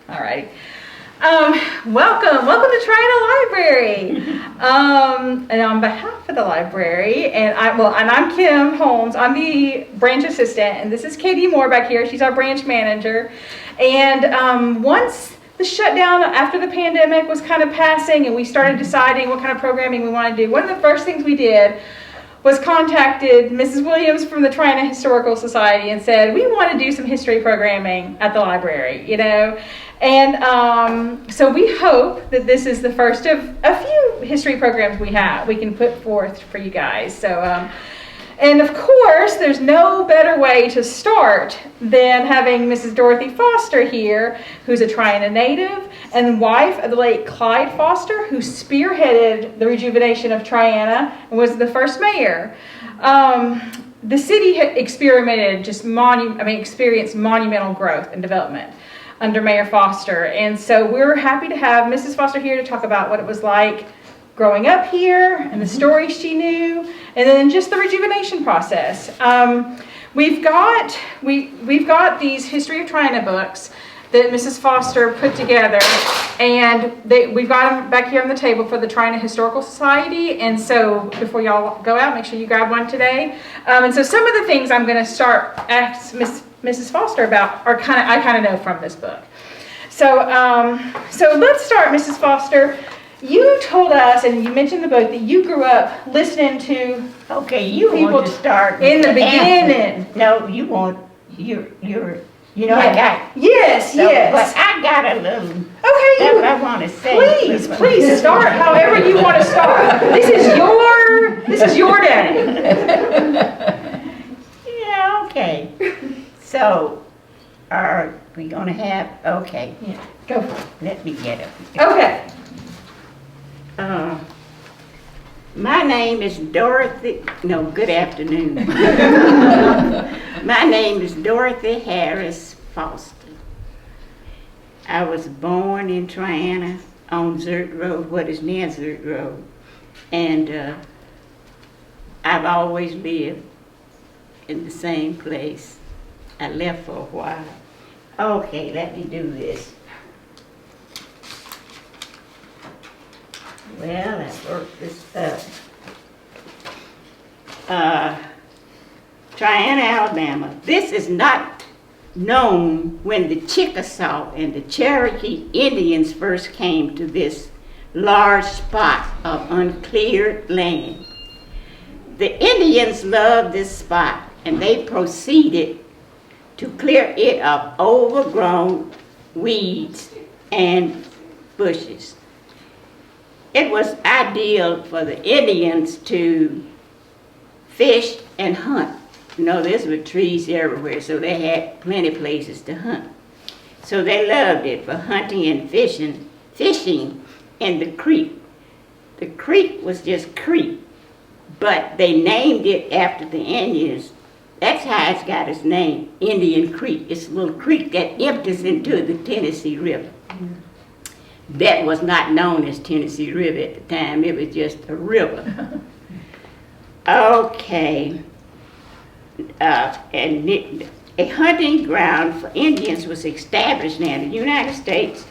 All right. Welcome to Triana Library. And on behalf of the library, and I'm Kim Holmes. I'm the branch assistant, and this is Katie Moore back here. She's our branch manager. And once the shutdown after the pandemic was kind of passing, and we started deciding what kind of programming we wanted to do, one of the first things we did was contacted Mrs. Williams from the Triana Historical Society and said, we want to do some history programming at the library, you know. And so we hope that this is the first of a few history programs we can put forth for you guys. So, and of course, there's no better way to start than having Mrs. Dorothy Foster here, who's a Triana native and wife of the late Clyde Foster, who spearheaded the rejuvenation of Triana and was the first mayor. The city had experienced monumental growth and development under Mayor Foster, and so we're happy to have Mrs. Foster here to talk about what it was like growing up here and the stories she knew, and then just the rejuvenation process. We've got these History of Triana books that Mrs. Foster put together, and we've got them back here on the table for the Triana Historical Society. And so before y'all go out, make sure you grab one today. And so some of the things I'm going to start ask Mrs. Foster about I kind of know from this book. So let's start, Mrs. Foster. You told us, and you mentioned the book, that you grew up listening to. Okay, you people want to start in the beginning. No, you want you're. You know, yeah. I got. Yes. But I got a little. Okay, that's what I want to say. Please start however you want to start. This is your day. Yeah. Okay. So, are we gonna have? Okay. Yeah. Go for it. Let me get it. Okay. My name is Dorothy. No, good afternoon. My name is Dorothy Harris Foster. I was born in Triana on Zert Road, what is now Zert Road, and I've always lived in the same place. I left for a while. Okay, let me do this. Well, I worked this up. Triana, Alabama. This is not known when the Chickasaw and the Cherokee Indians first came to this large spot of uncleared land. The Indians loved this spot, and they proceeded to clear it of overgrown weeds and bushes. It was ideal for the Indians to fish and hunt. You know, there were trees everywhere, so they had plenty of places to hunt. So they loved it for hunting and fishing in the creek. The creek was just creek, but they named it after the Indians. That's how it's got its name, Indian Creek. It's a little creek that empties into the Tennessee River. That was not known as Tennessee River at the time. It was just a river. Okay. And a hunting ground for Indians was established now. The United States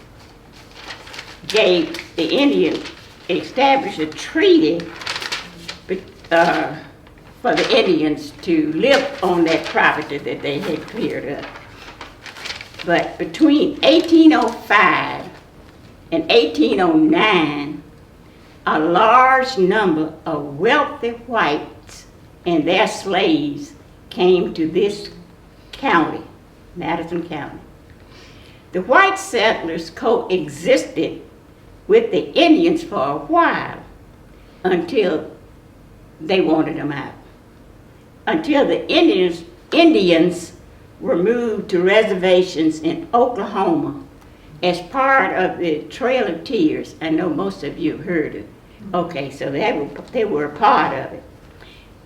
gave the Indians, established a treaty for the Indians to live on that property that they had cleared up. But between 1805 and 1809, a large number of wealthy whites and their slaves came to this county, Madison County. The white settlers coexisted with the Indians for a while until they wanted them out. Until the Indians were moved to reservations in Oklahoma as part of the Trail of Tears. I know most of you have heard it. Okay, so they were a part of it.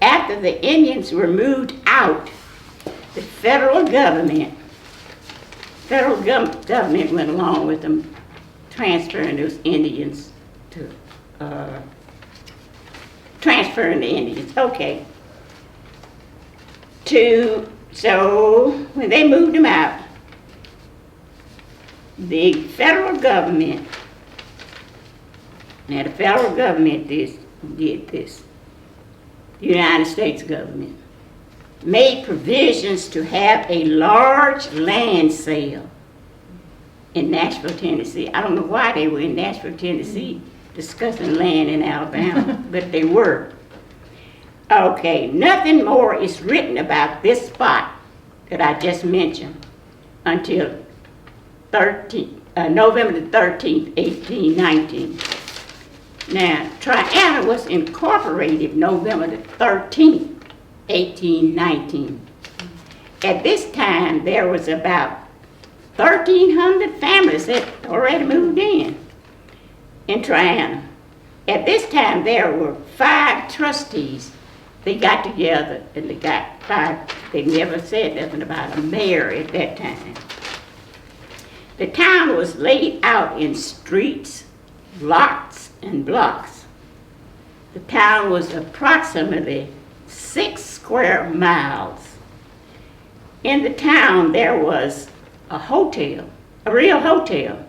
After the Indians were moved out, the federal government went along with them transferring those Indians to, transferring the Indians, okay. So when they moved them out, the federal government, now the federal government did this, the United States government, made provisions to have a large land sale in Nashville, Tennessee. I don't know why they were in Nashville, Tennessee discussing land in Alabama, but they were. Okay, nothing more is written about this spot that I just mentioned until November the 13th, 1819. Now, Triana was incorporated November the 13th, 1819. At this time, there was about 1,300 families that already moved in Triana. At this time, there were 5 trustees. They got together and they got 5. They never said nothing about a mayor at that time. The town was laid out in streets, lots, and blocks. The town was approximately 6 square miles. In the town, there was a hotel, a real hotel,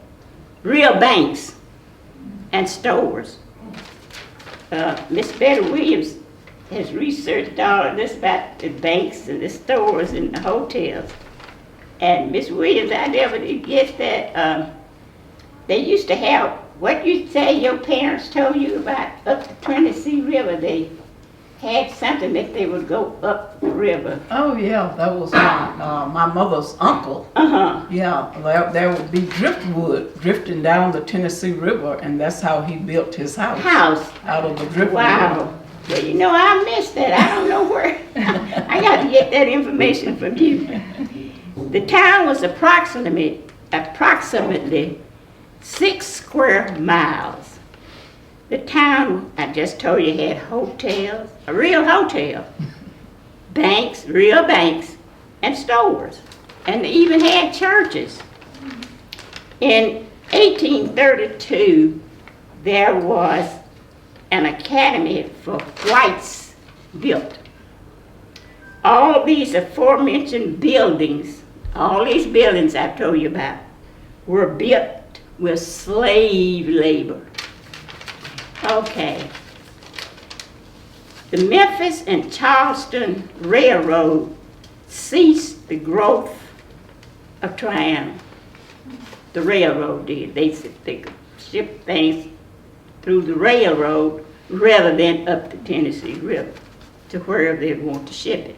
real banks, and stores. Miss Betty Williams has researched all of this about the banks and the stores and the hotels. And Miss Williams, I never did get that. They used to have, what you say your parents told you about up the Tennessee River, they had something that they would go up the river. Oh yeah, that was my mother's uncle. Yeah, there would be driftwood drifting down the Tennessee River, and that's how he built his house. Out of the driftwood. Wow. Well, you know, I missed that. I don't know where. I got to get that information from you. The town was approximately 6 square miles. The town, I just told you, had hotels, a real hotel, banks, real banks, and stores. And they even had churches. In 1832, there was an academy for whites built. All these aforementioned buildings, all these buildings I've told you about, were built with slave labor. Okay. The Memphis and Charleston Railroad ceased the growth of Triana. The railroad did. They could ship things through the railroad rather than up the Tennessee River to wherever they want to ship it.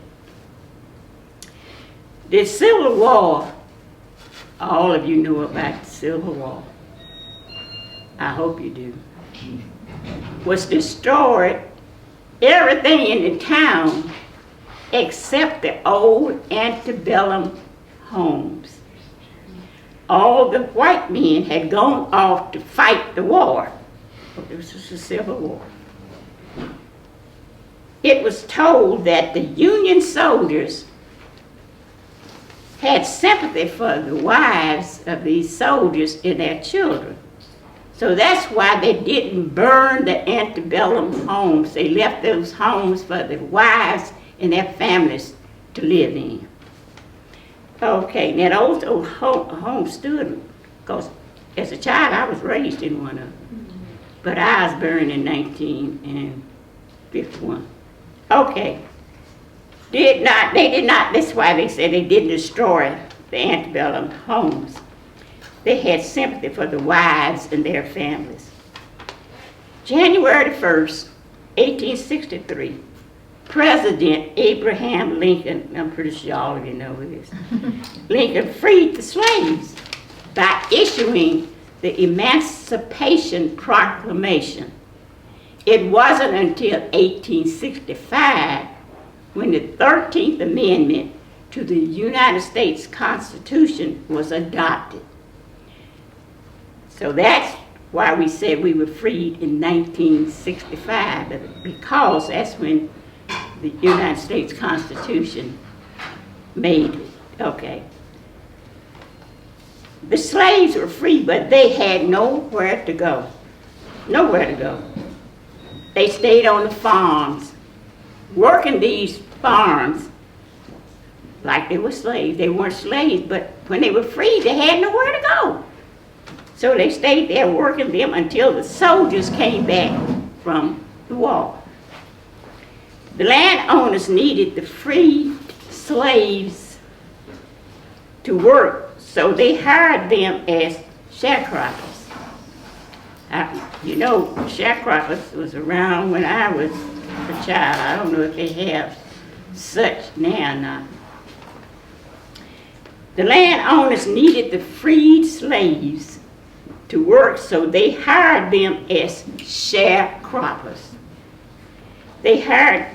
The Civil War, all of you know about the Civil War. I hope you do. Was destroyed everything in the town except the old antebellum homes. All the white men had gone off to fight the war. This was the Civil War. It was told that the Union soldiers had sympathy for the wives of these soldiers and their children. So that's why they didn't burn the antebellum homes. They left those homes for the wives and their families to live in. Okay, now those old homes stood, because as a child I was raised in one of them. But I was burned in 1951. Okay. They did not, that's why they said they didn't destroy the antebellum homes. They had sympathy for the wives and their families. January 1st, 1863, President Abraham Lincoln, I'm pretty sure all of you know who this, Lincoln freed the slaves by issuing the Emancipation Proclamation. It wasn't until 1865 when the 13th Amendment to the United States Constitution was adopted. So that's why we said we were freed in 1965, because that's when the United States Constitution made it. Okay. The slaves were free, but they had nowhere to go. Nowhere to go. They stayed on the farms, working these farms like they were slaves. They weren't slaves, but when they were free, they had nowhere to go. So they stayed there working them until the soldiers came back from the war. The landowners needed the freed slaves to work, so they hired them as sharecroppers. You know, sharecroppers was around when I was a child. I don't know if they have such now or not. The landowners needed the freed slaves to work, so they hired them as sharecroppers. They hired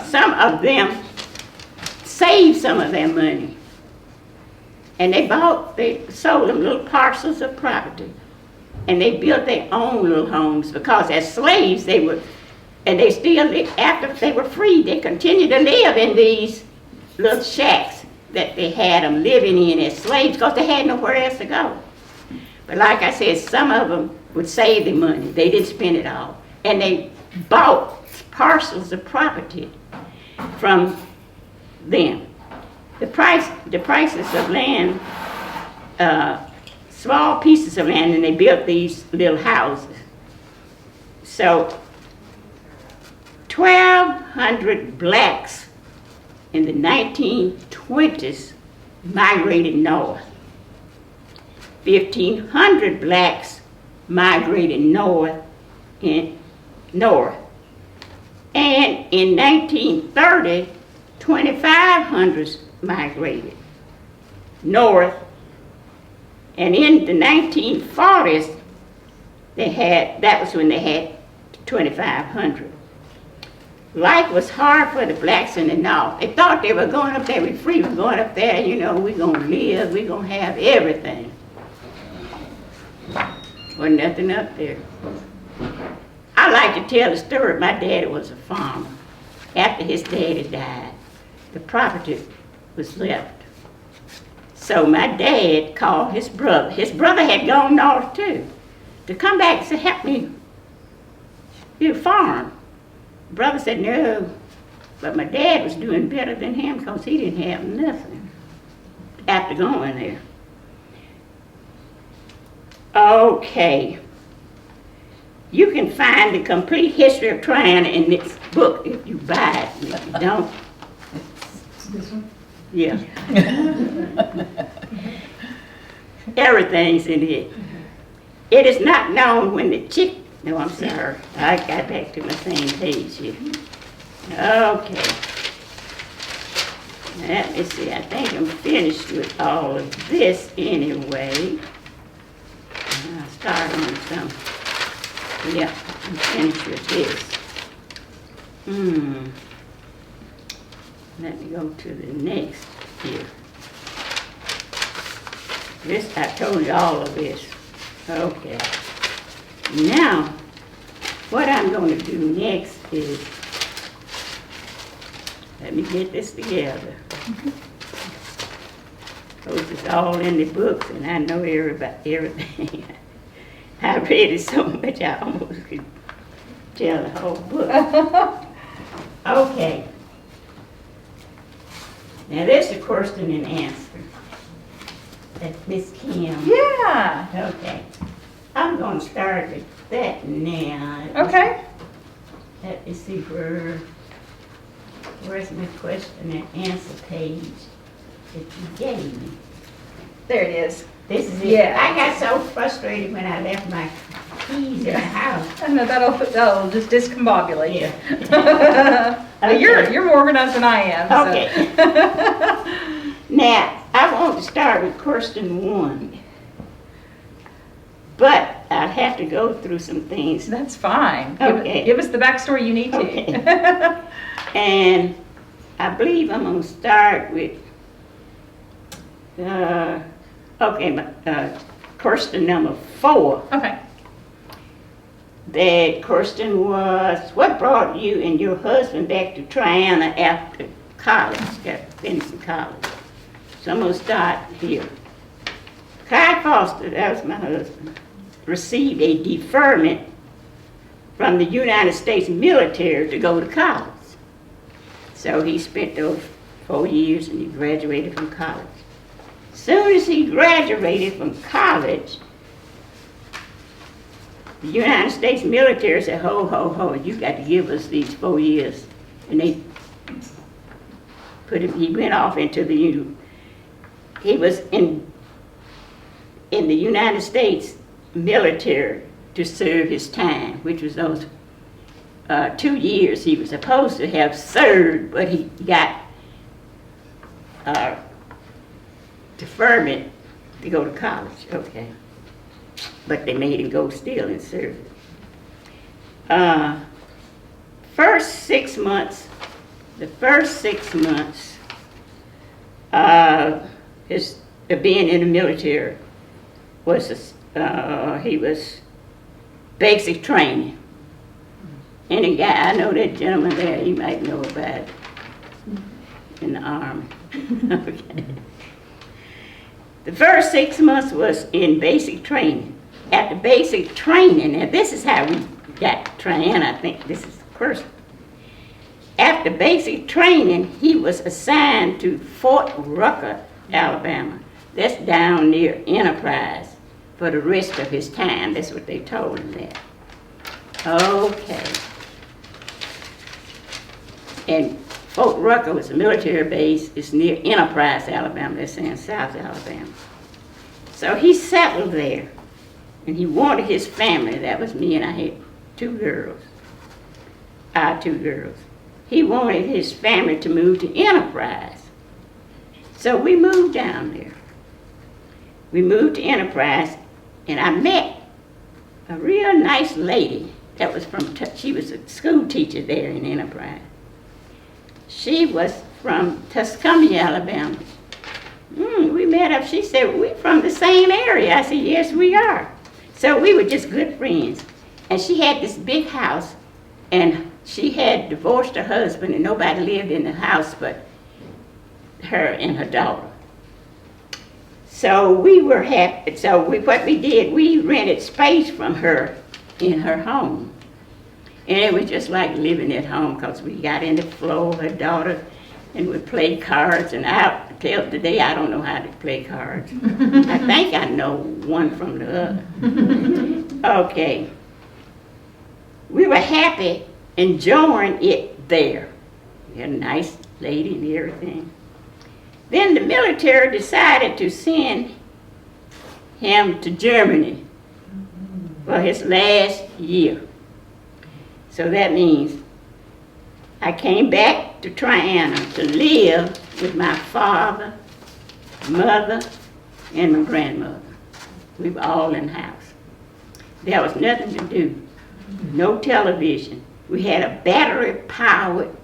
some of them, saved some of their money, and they sold them little parcels of property, and they built their own little homes, because as slaves they would, and they still, after they were freed, they continued to live in these little shacks that they had them living in as slaves, because they had nowhere else to go. But like I said, some of them would save the money. They didn't spend it all. And they bought parcels of property from them. The prices of land, small pieces of land, and they built these little houses. So 1,200 blacks in the 1920s migrated north. 1,500 blacks migrated north. And in 1930, 2,500 migrated north. And in the 1940s, that was when they had 2,500. Life was hard for the blacks in the north. They thought they were going up there, we're free, we're going up there, you know, we're going to live, we're going to have everything. Wasn't nothing up there. I like to tell the story. My daddy was a farmer. After his daddy died, the property was left. So my dad called his brother. His brother had gone north too, to come back and say, help me do farm. Brother said, no, but my dad was doing better than him because he didn't have nothing after going there. Okay. You can find the complete history of Triana in this book if you buy it. If you don't, This one? yeah. Everything's in here. It is not known when the no, I'm sorry. I got back to my same page here. Okay. Let me see. I think I'm finished with all of this anyway. I'll start on some. Yeah, I'm finished with this. Let me go to the next here. This, I told you all of this. Okay. Now, what I'm going to do next is, let me get this together. Because it's all in the books, and I know everything. I read it so much I almost could tell the whole book. Okay. Now this is a question and answer. That's Miss Kim. Yeah. Okay. I'm going to start with that now. Okay. Let me see where's my question and answer page that you gave me. There it is. This is it. Yeah. I got so frustrated when I left my keys in the house. I know that'll just discombobulate you. Yeah. But you're more organized than I am. So. Okay. Now, I want to start with question 1. But I'll have to go through some things. That's fine. Okay. Give us the backstory you need to. Okay. And I believe I'm going to start with, question number 4. Okay. The question was, what brought you and your husband back to Triana after college, got finished college? So I'm going to start here. Clyde Foster, that was my husband, received a deferment from the United States military to go to college. So he spent those 4 years and he graduated from college. As soon as he graduated from college, the United States military said, ho, ho, ho, you got to give us these 4 years. And they put him, he went off into the, he was in the United States military to serve his time, which was those 2 years he was supposed to have served, but he got deferment to go to college, okay. But they made him go still and serve it. First 6 months, the first 6 months his being in the military was he was basic training. Any guy, I know that gentleman there, he might know about it in the Army. Okay. The first 6 months was in basic training. After basic training, and this is how we got Triana, I think this is the first. After basic training, he was assigned to Fort Rucker, Alabama. That's down near Enterprise for the rest of his time. That's what they told him there. Okay. And Fort Rucker was a military base. It's near Enterprise, Alabama. That's in South Alabama. So he settled there. And he wanted his family. That was me, and I had 2 girls. Our 2 girls. He wanted his family to move to Enterprise. So we moved down there. We moved to Enterprise, and I met a real nice lady that was from, she was a school teacher there in Enterprise. She was from Tuscumby, Alabama. We met up, she said, we're from the same area. I said, yes, we are. So we were just good friends. And she had this big house, and she had divorced her husband, and nobody lived in the house but her and her daughter. So we were happy. So what we did, we rented space from her in her home. And it was just like living at home, because we got in the floor, her daughter, and would play cards. And till today, I don't know how to play cards. I think I know one from the other. Okay. We were happy enjoying it there. We had a nice lady and everything. Then the military decided to send him to Germany for his last year. So that means I came back to Triana to live with my father, mother, and my grandmother. We were all in the house. There was nothing to do. No television. We had a battery-powered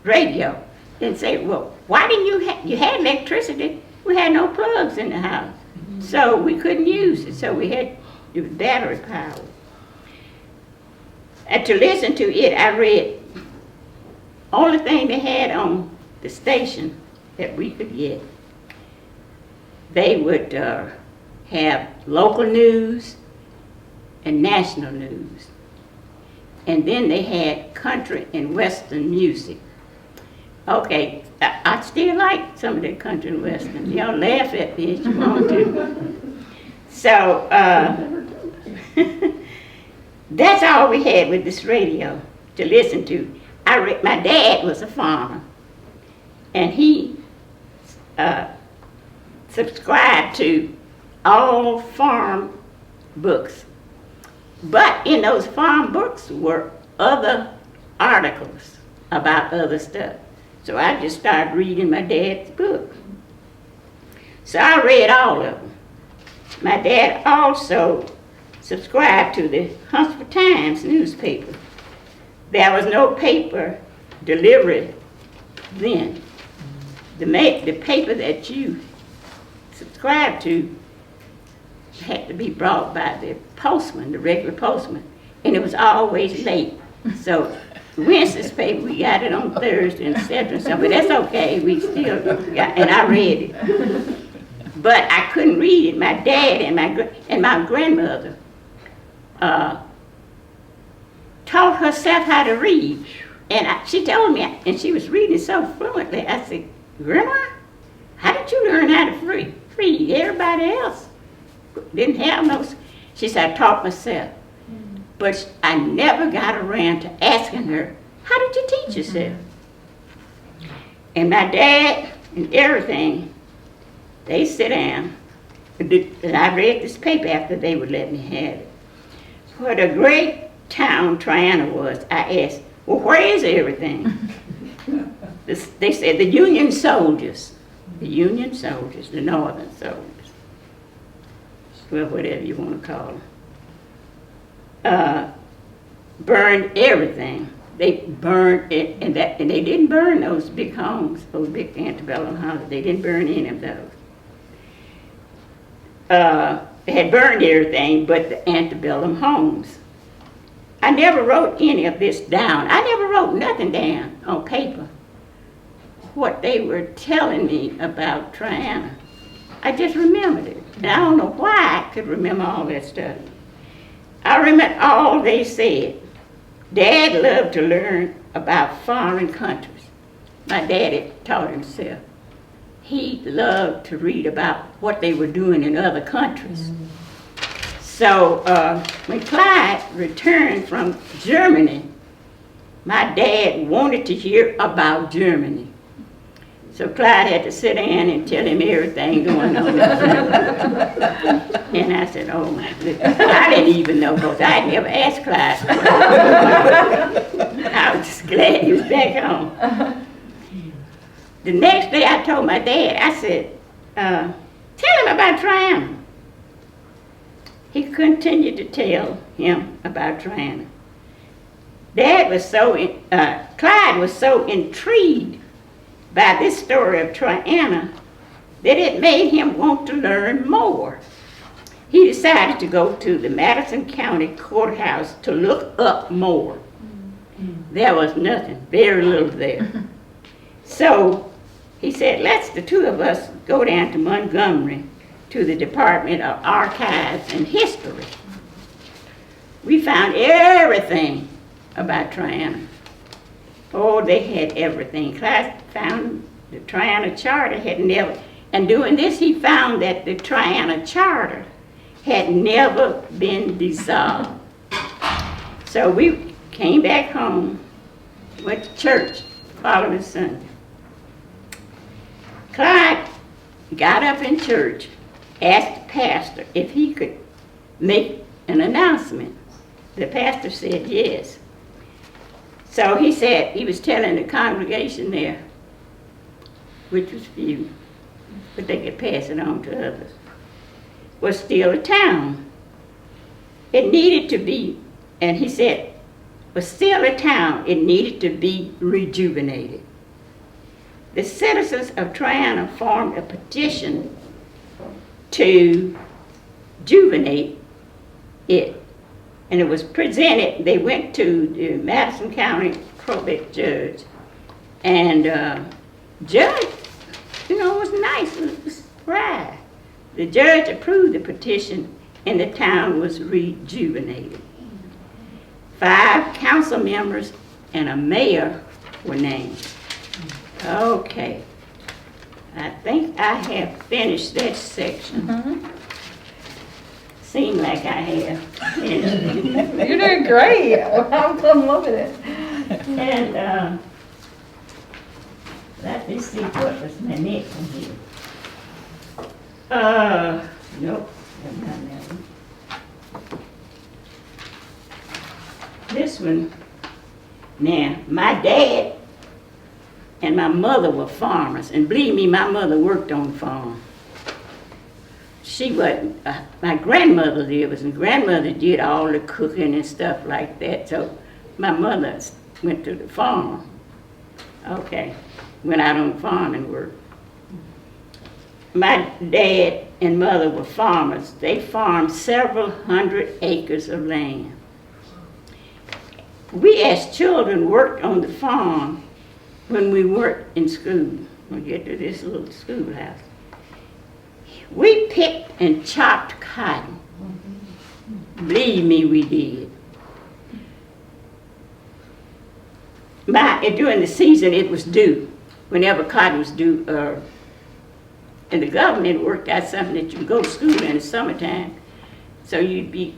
radio. And say, well, why didn't you had electricity? We had no plugs in the house. So we couldn't use it. So it was battery-powered. And to listen to it, I read. Only thing they had on the station that we could get, they would have local news and national news. And then they had country and western music. Okay, I still like some of that country and western. Y'all laugh at me if you want to. So, that's all we had with this radio to listen to. My dad was a farmer, and he subscribed to all farm books. But in those farm books were other articles about other stuff. So I just started reading my dad's book. So I read all of them. My dad also subscribed to the Huntsville Times newspaper. There was no paper delivery then. The paper that you subscribed to had to be brought by the postman, the regular postman, and it was always late. So Wednesday's paper, we got it on Thursday, etc. So, but that's okay. We still got, and I read it, but I couldn't read it. My dad and my grandmother taught herself how to read, and she told me, and she was reading so fluently. I said, "Grandma, how did you learn how to read? Everybody else didn't have no." She said, I taught myself. But I never got around to asking her, how did you teach yourself? And my dad and everything, they sit down. And I read this paper after they would let me have it. What a great town Triana was. I asked, well, where is everything? They said the Union soldiers, the northern soldiers, well, whatever you want to call them, burned everything. They burned it, and they didn't burn those big homes, those big antebellum houses. They didn't burn any of those. They had burned everything but the antebellum homes. I never wrote any of this down. I never wrote nothing down on paper. What they were telling me about Triana, I just remembered it. And I don't know why I could remember all that stuff. I remember all they said. Dad loved to learn about foreign countries. My daddy taught himself. He loved to read about what they were doing in other countries. So when Clyde returned from Germany, my dad wanted to hear about Germany. So Clyde had to sit down and tell him everything going on. And I said, oh my goodness. I didn't even know because I had never asked Clyde. I was just glad he was back home. The next day I told my dad, I said, tell him about Triana. He continued to tell him about Triana. Clyde was so intrigued by this story of Triana that it made him want to learn more. He decided to go to the Madison County Courthouse to look up more. There was nothing, very little there. So he said, let's the two of us go down to Montgomery to the Department of Archives and History. We found everything about Triana. Oh, they had everything. Clyde found the Triana Charter had never, and doing this he found that the Triana Charter had never been dissolved. So we came back home, went to church following Sunday. Clyde got up in church, asked the pastor if he could make an announcement. The pastor said yes. So he said, he was telling the congregation there, which was few, but they could pass it on to others, was still a town. It needed to be, and he said, was still a town, it needed to be rejuvenated. The citizens of Triana formed a petition to rejuvenate it. And it was presented, they went to the Madison County probate judge. And judge, was nice, it was right. The judge approved the petition and the town was rejuvenated. 5 council members and a mayor were named. Okay, I think I have finished that section. Seemed like I have. You're doing great. I'm loving it. And let me see what was my next one here. Nope, that's not that one. This one, now, my dad and my mother were farmers, and believe me, my mother worked on the farm. She wasn't, my grandmother did, and grandmother did all the cooking and stuff like that, so my mother went to the farm. Okay, went out on the farm and worked. My dad and mother were farmers. They farmed several hundred acres of land. We as children worked on the farm when we worked in school. We'll get to this little schoolhouse. We picked and chopped cotton. Believe me, we did. During the season, it was due. Whenever cotton was due, and the government worked out something that you could go to school in the summertime. so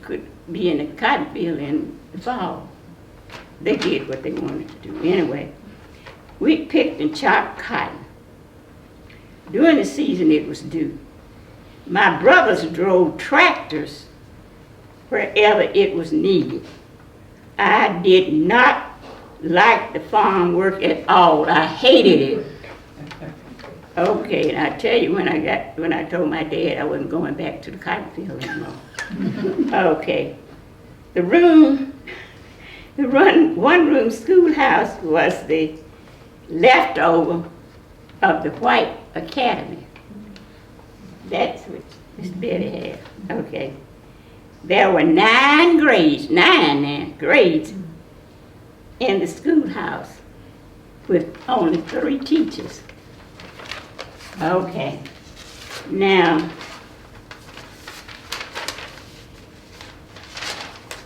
could be in the cotton field in the fall. They did what they wanted to do. Anyway, we picked and chopped cotton. During the season it was due. My brothers drove tractors wherever it was needed. I did not like the farm work at all. I hated it. Okay, and I tell you, when I told my dad I wasn't going back to the cotton field anymore. Okay, one-room schoolhouse was the leftover of the White Academy. That's what Miss Betty had. Okay, there were 9 grades in the schoolhouse with only 3 teachers. Okay, now,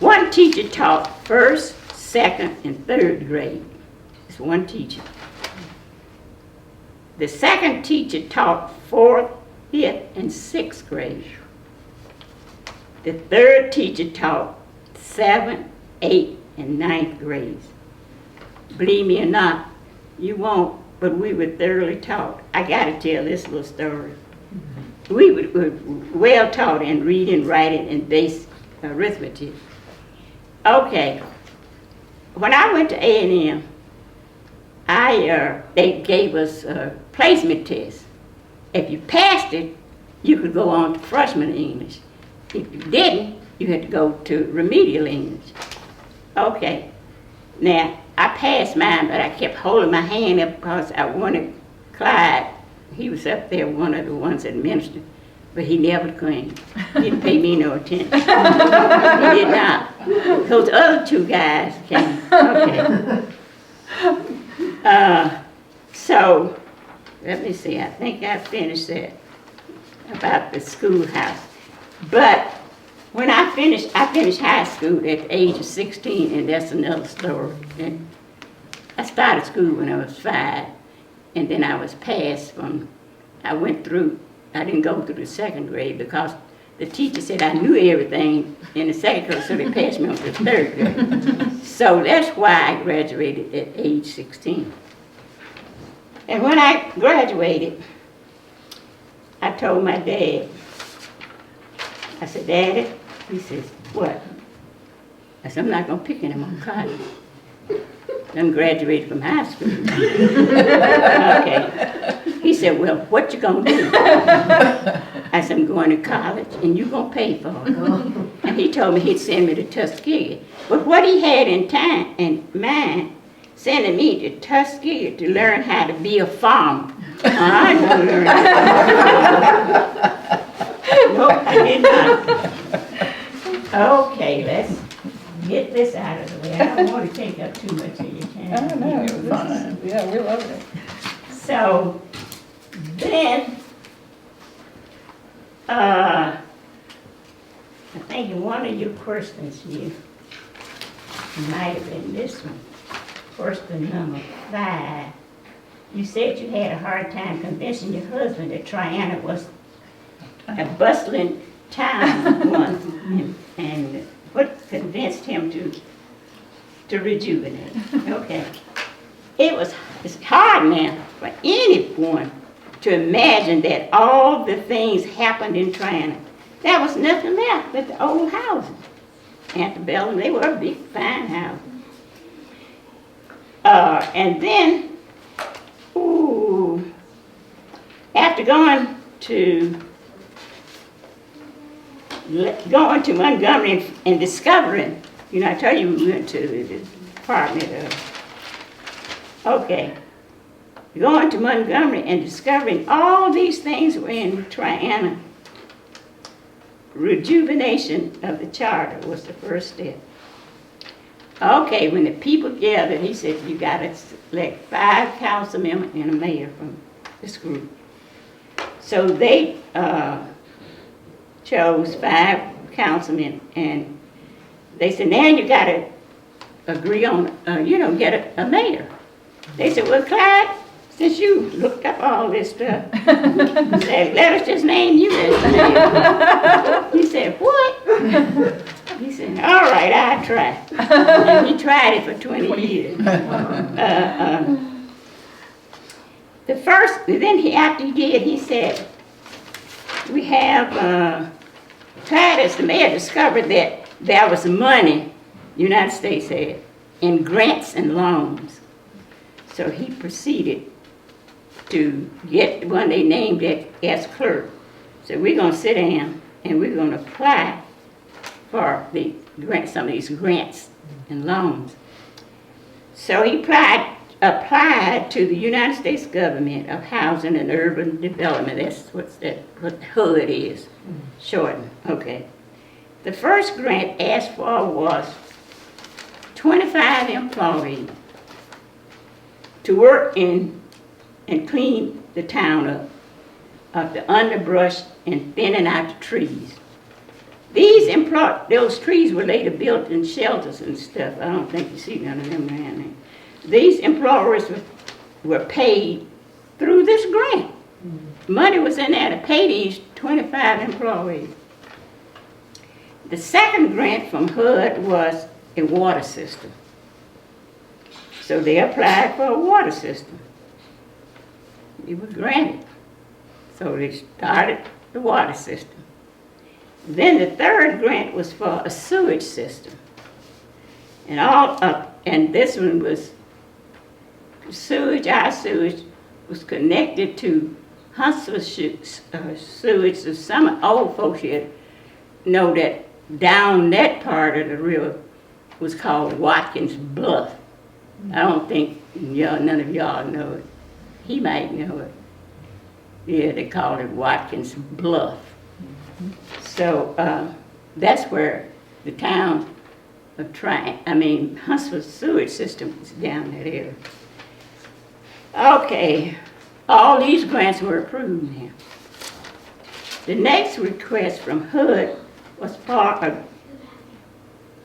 one teacher taught 1st, 2nd, and 3rd grade. It's one teacher. The 2nd teacher taught 4th, 5th, and 6th grade. The 3rd teacher taught 7th, 8th, and 9th grades. Believe me or not, you won't, but we were thoroughly taught. I got to tell this little story. We were well taught in reading, writing, and basic arithmetic. Okay, when I went to A&M, they gave us a placement test. If you passed it, you could go on to freshman English. If you didn't, you had to go to remedial English. Okay, now I passed mine, but I kept holding my hand up because I wanted Clyde. He was up there, one of the ones that ministered, but he never came. He didn't pay me no attention. He did not. Those other 2 guys came. Okay. So, let me see, I think I finished that about the schoolhouse. But when I finished high school at the age of 16, and that's another story. And I started school when I was 5, and then I was passed I didn't go through the 2nd grade because the teacher said I knew everything in the 2nd grade, so they passed me on to the 3rd grade. So that's why I graduated at age 16. And when I graduated, I told my dad, I said, Daddy, he says, what? I said, I'm not going to pick any more cotton. I'm graduated from high school. Okay. He said, well, what you going to do? I said, I'm going to college, and you going to pay for it. And he told me he'd send me to Tuskegee. But what he had in mind, sending me to Tuskegee to learn how to be a farmer. I didn't want to learn how to be a farmer. No, I did not. Okay, let's get this out of the way. I don't want to take up too much of your time. I know, this is, yeah, we're loving it. So, then, I think in one of your questions here, might have been this one, question number 5. You said you had a hard time convincing your husband that Triana was a bustling town once, and what convinced him to rejuvenate? Okay. It's hard now for anyone to imagine that all the things happened in Triana. There was nothing left but the old houses. Antebellum, they were big, fine houses. And then, after going to Montgomery and discovering, I tell you we went to the Department of, going to Montgomery and discovering all these things were in Triana. Rejuvenation of the charter was the first step. Okay, when the people gathered, he said, you got to select 5 council members and a mayor from this group. So they chose 5 councilmen, and they said, now you got to agree on, get a mayor. They said, well, Clyde, since you looked up all this stuff, said, let us just name you as the mayor. He said, what? He said, all right, I'll try. And he tried it for 20 years. After he did, he said, we have tried as the mayor discovered that there was money, the United States had, in grants and loans. So he proceeded to get one they named as clerk. So we're going to sit down and we're going to apply for the grant, some of these grants and loans. So he applied to the United States government of Housing and Urban Development. That's what HUD is, shortened. Okay. The first grant asked for was 25 employees to work in and clean the town up of the underbrush and thinning out the trees. Those trees were later built in shelters and stuff. I don't think you see none of them around there. These employers were paid through this grant. Money was in there to pay these 25 employees. The second grant from HUD was a water system. So they applied for a water system. It was granted. So they started the water system. Then the third grant was for a sewage system. And this one was sewage. Our sewage was connected to Huntsville sewage. So some old folks here know that down that part of the river was called Watkins Bluff. I don't think none of y'all know it. He might know it. Yeah, they called it Watkins Bluff. So that's where the town of Huntsville sewage system is down that area. Okay, all these grants were approved now. The next request from HUD was for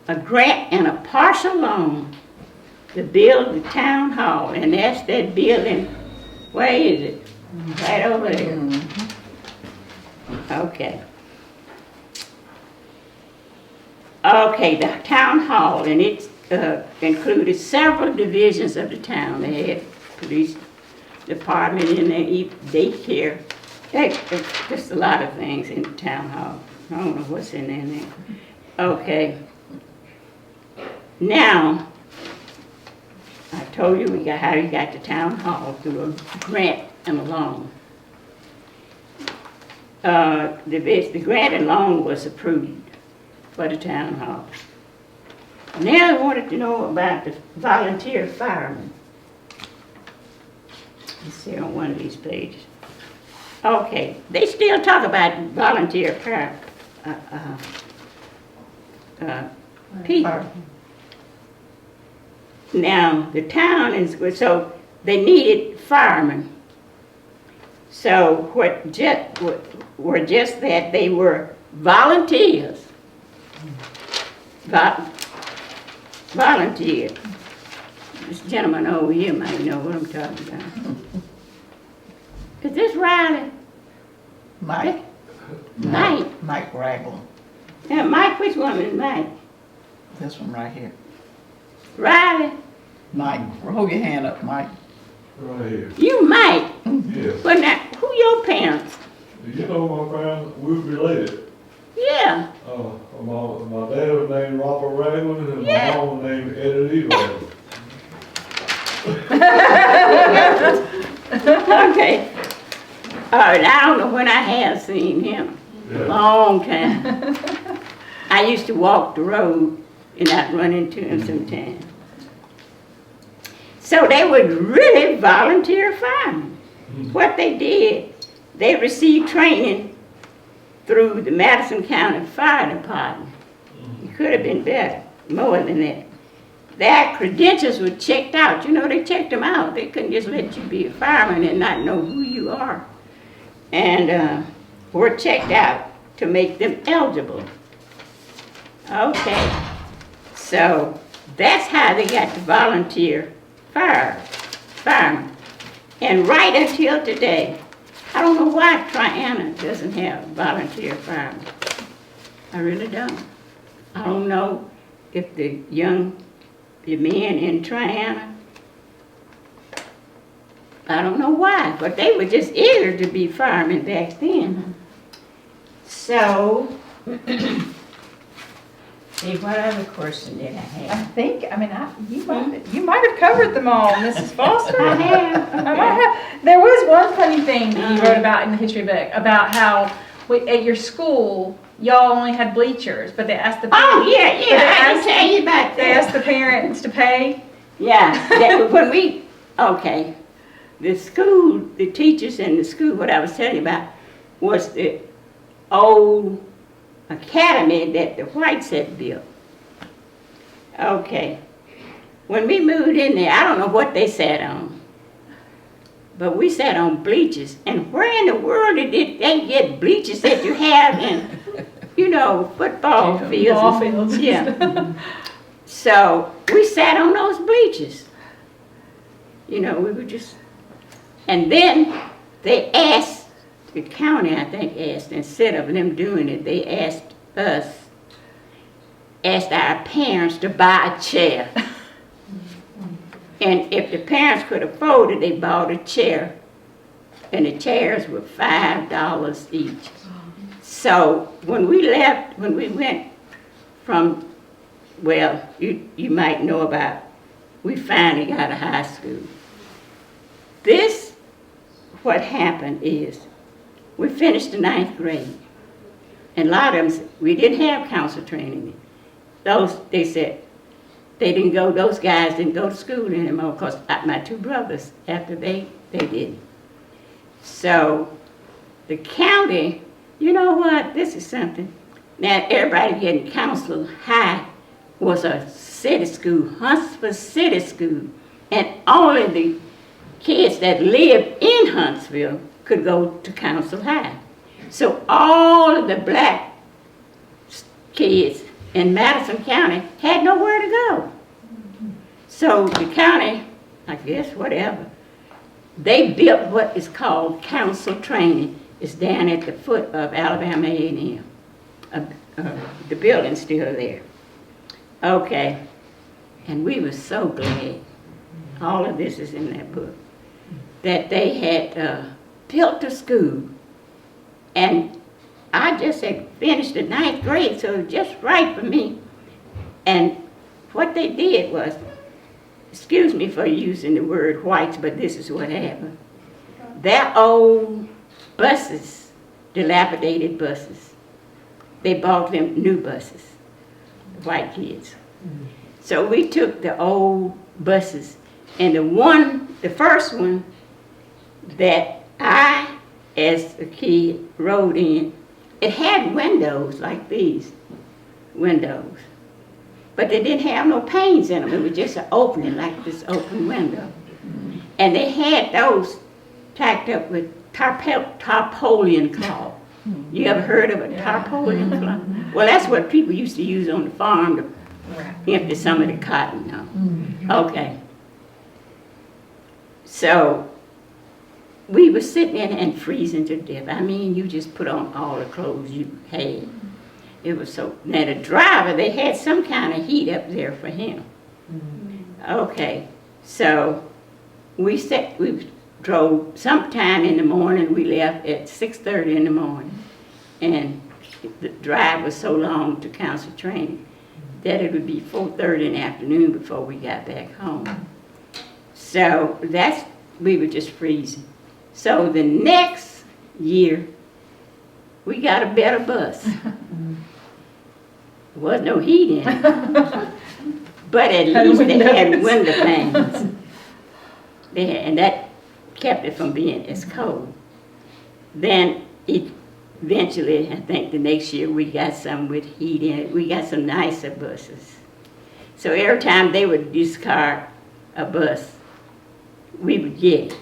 a grant and a partial loan to build the town hall, and that's that building. Where is it? Right over there. Okay. Okay, the town hall, and it included several divisions of the town. They had police department in there, daycare. Just a lot of things in the town hall. I don't know what's in there now. Okay. Now, I told you how you got the town hall through a grant and a loan. The grant and loan was approved for the town hall. Now I wanted to know about the volunteer firemen. You see on one of these pages. Okay, they still talk about volunteer people. Now, the town so they needed firemen. So were just that they were volunteers. Volunteer. This gentleman over here might know what I'm talking about. Is this Riley? Mike. Mike Ragland. Yeah, Mike, which one is Mike? This one right here. Riley? Mike, hold your hand up, Mike. Right here. You Mike? Yes. But now, who your parents? You know my parents, we're related. Yeah. My dad was named Robert Ragland and my mom was named Eddie Lee Ragland. Okay. I don't know when I have seen him. Yeah. Long time. I used to walk the road and I'd run into him sometimes. So they were really volunteer firemen. What they did, they received training through the Madison County Fire Department. It could have been better, more than that. Their credentials were checked out. You know, they checked them out. They couldn't just let you be a fireman and not know who you are. And were checked out to make them eligible. Okay, so that's how they got the volunteer firemen. And right until today, I don't know why Triana doesn't have volunteer firemen. I really don't. I don't know if the men in Triana, I don't know why, but they were just eager to be firemen back then. So, see, what other question did I have? You might have covered them all, Mrs. Foster. I have. I might have. There was one funny thing that you wrote about in the history book about how at your school y'all only had bleachers, but they asked the Oh, yeah, I can tell you about they that. asked the parents to pay. Yeah, okay, the teachers in the school, what I was telling you about, was the old academy that the whites had built. Okay, when we moved in there, I don't know what they sat on, but we sat on bleachers. And where in the world did they get bleachers that you have in, football fields? Ball fields. Yeah. So we sat on those bleachers. We were just, and then they asked, the county I think asked, instead of them doing it, they asked our parents to buy a chair. And if the parents could afford it, they bought a chair. And the chairs were $5 each. So when we went from, well, you might know about, we finally got out of high school. What happened is, we finished the 9th grade. And a lot of them, we didn't have council training. They said, those guys didn't go to school anymore, because my 2 brothers, after they didn't. So the county, you know what, this is something. Now everybody getting Council High was a city school, Huntsville City School, and only the kids that lived in Huntsville could go to Council High. So all of the black kids in Madison County had nowhere to go. So the county, I guess, whatever, they built what is called council training. It's down at the foot of Alabama A&M. The building's still there. Okay, and we were so glad, all of this is in that book, that they had built a school. And I just had finished the 9th grade, so it was just right for me. And what they did was, excuse me for using the word whites, but this is what happened. Their old buses, dilapidated buses, they bought them new buses, the white kids. So we took the old buses, and the first one that I, as a kid, rode in, it had windows like these windows, but they didn't have no panes in them. It was just an opening, like this open window. And they had those tacked up with tarpaulin cloth. You ever heard of a tarpaulin cloth? Well, that's what people used to use on the farm to empty some of the cotton out. Okay. So we were sitting in and freezing to death. I mean, you just put on all the clothes you had. It was so. Now the driver, they had some kind of heat up there for him. Okay, so we drove sometime in the morning. We left at 6:30 in the morning, and the drive was so long to council training that it would be 4:30 in the afternoon before we got back home. So we were just freezing. So the next year, we got a better bus. There was no heat in it, but at least they had window panes. And that kept it from being as cold. Then eventually, I think the next year, we got some with heat in it. We got some nicer buses. So every time they would discard a bus, we would get it.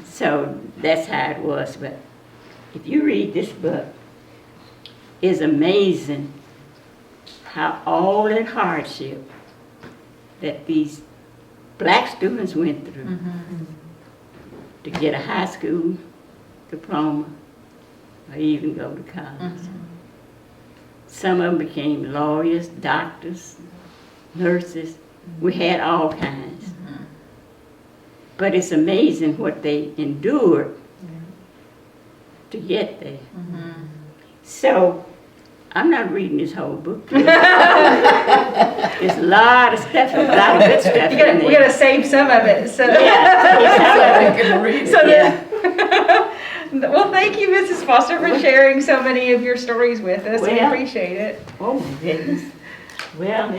So that's how it was. But if you read this book, it's amazing how all that hardship that these black students went through to get a high school diploma or even go to college. Some of them became lawyers, doctors, nurses. We had all kinds. But it's amazing what they endured to get there. So, I'm not reading this whole book. There's a lot of stuff, a lot of good stuff in there. We gotta save some of it, so. Well, thank you, Mrs. Foster, for sharing so many of your stories with us. We appreciate it. Oh my goodness. Well,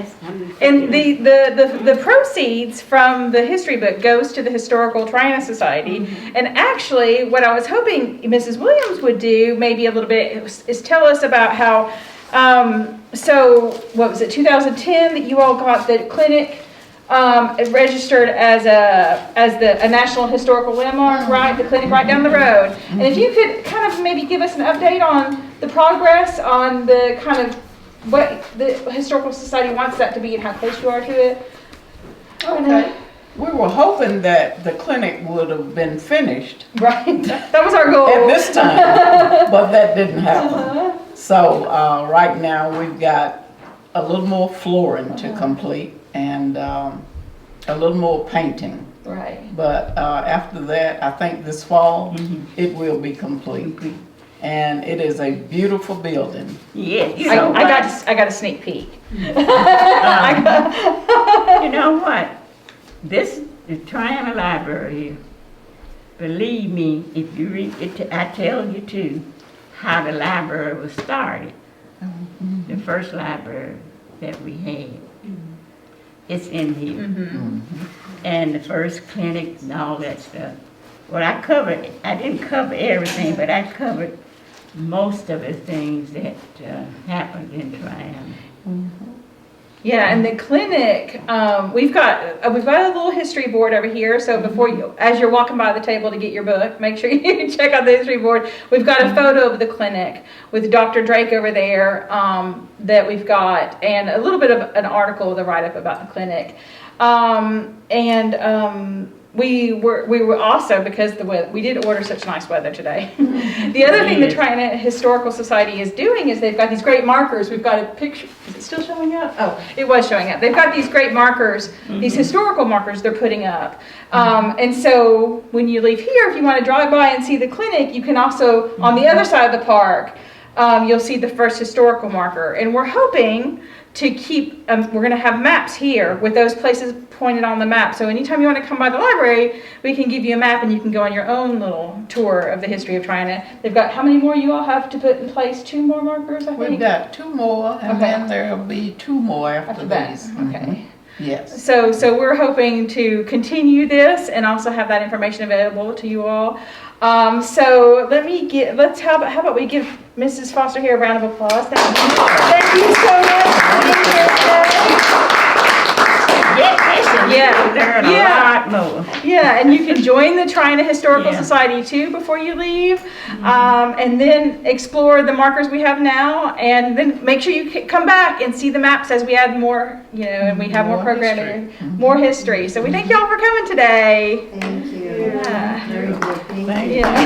and the proceeds from the history book goes to the Historical Triana Society. And actually, what I was hoping Mrs. Williams would do maybe a little bit is tell us about how, so what was it, 2010 that you all got the clinic registered as a National Historical Landmark, right? The clinic right down the road. And if you could kind of maybe give us an update on the progress on the kind of what the Historical Society wants that to be and how close you are to it. Okay. We were hoping that the clinic would have been finished. Right. That was our goal. At this time, but that didn't happen. So right now we've got a little more flooring to complete and a little more painting. Right. But after that, I think this fall, it will be complete. And it is a beautiful building. Yes. I got a sneak peek. You know what? The Triana Library, believe me, if you read it, I tell you too, how the library was started. The first library that we had. It's in here. And the first clinic and all that stuff. Well, I didn't cover everything, but I covered most of the things that happened in Triana. Yeah, and the clinic, we've got a little history board over here. So as you're walking by the table to get your book, make sure you check out the history board. We've got a photo of the clinic with Dr. Drake over there that we've got, and a little bit of an article, the write-up about the clinic. We were also, because we did order such nice weather today. The other thing the Triana Historical Society is doing is they've got these great markers. We've got a picture. Is it still showing up? Oh, it was showing up. They've got these great markers, these historical markers they're putting up. And so when you leave here, if you want to drive by and see the clinic, you can also, on the other side of the park, you'll see the first historical marker. And we're hoping to keep, we're going to have maps here with those places pointed on the map. So anytime you want to come by the library, we can give you a map and you can go on your own little tour of the history of Triana. They've got, how many more you all have to put in place? 2 more markers, I think? We've got 2 more, and then there'll be 2 more after that. these. Okay. Yes. So we're hoping to continue this and also have that information available to you all. So how about we give Mrs. Foster here a round of applause. Thank you so much. Learn a lot more. Yeah, and you can join the Triana Historical Society too before you leave, and then explore the markers we have now, and then make sure you come back and see the maps as we add more, and we have more programming, more history. So we thank y'all for coming today. Thank you. Yeah. Very good. Thank you. Yeah.